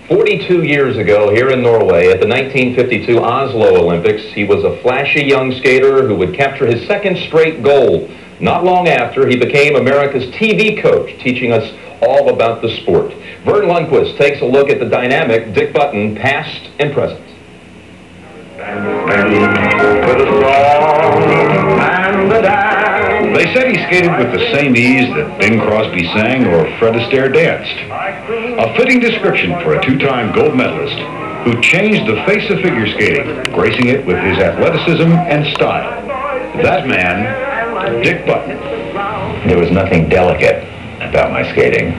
42 years ago here in Norway at the 1952 Oslo Olympics, he was a flashy young skater who would capture his second straight gold. Not long after, he became America's TV coach, teaching us all about the sport. Vern Lundquist takes a look at the dynamic Dick Button, past and present. They said he skated with the same ease that Bing Crosby sang or Fred Astaire danced. A fitting description for a two-time gold medalist who changed the face of figure skating, gracing it with his athleticism and style. That man, Dick Button. There was nothing delicate about my skating.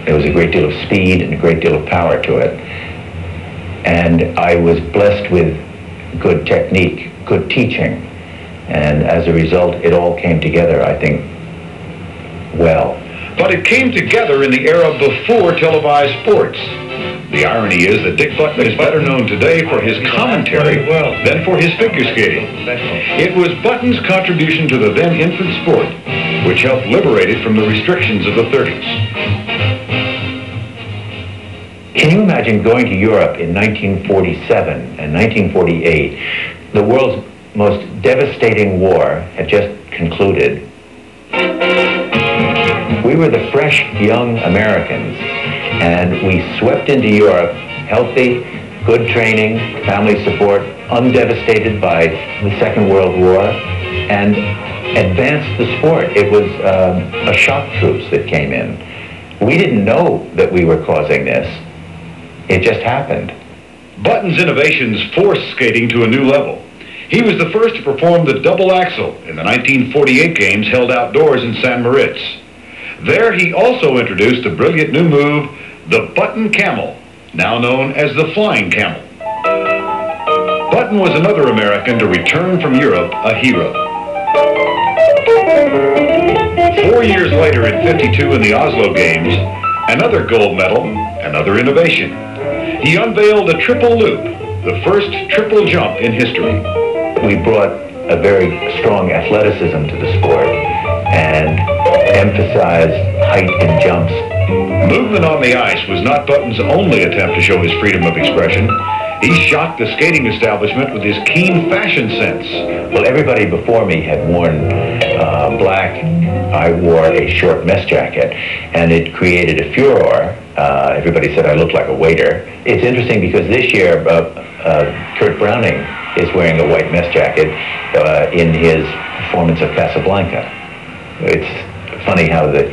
There was a great deal of speed and a great deal of power to it. And I was blessed with good technique, good teaching. And as a result, it all came together, I think, well. But it came together in the era before televised sports. The irony is that Dick Button is better known today for his commentary than for his figure skating. It was Button's contribution to the then infant sport which helped liberate it from the restrictions of the 30s. Can you imagine going to Europe in 1947 and 1948? The world's most devastating war had just concluded. We were the fresh young Americans, and we swept into Europe healthy, good training, family support, undevastated by the Second World War, and advanced the sport. It was a shock troops that came in. We didn't know that we were causing this. It just happened. Button's innovations forced skating to a new level. He was the first to perform the double axel in the 1948 games held outdoors in St. Moritz. There he also introduced the brilliant new move, the Button Camel, now known as the Flying Camel. Button was another American to return from Europe a hero. 4 years later in '52 in the Oslo Games, another gold medal, another innovation. He unveiled a triple loop, the first triple jump in history. We brought a very strong athleticism to the sport and emphasized height in jumps. Movement on the ice was not Button's only attempt to show his freedom of expression. He shocked the skating establishment with his keen fashion sense. Well, everybody before me had worn black. I wore a short mess jacket, and it created a furor. Everybody said I looked like a waiter. It's interesting because this year, Kurt Browning is wearing a white mess jacket in his performance of Casablanca. It's funny how the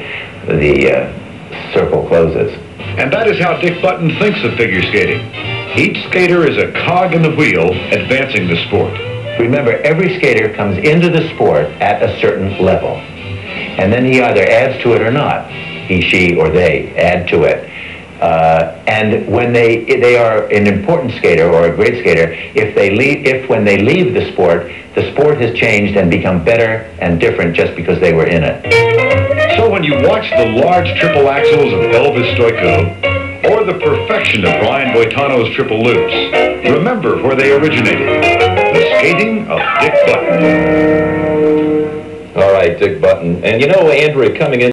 circle closes. And that is how Dick Button thinks of figure skating. Each skater is a cog in the wheel advancing the sport. Remember, every skater comes into the sport at a certain level. And then he either adds to it or not. He, she, or they add to it. And when they are an important skater or a great skater, if when they leave the sport has changed and become better and different just because they were in it. So when you watch the large triple axels of Elvis Stoiko or the perfection of Brian Boitano's triple loops, remember where they originated. The skating of Dick Button. All right, Dick Button. And you know, Andrea, coming in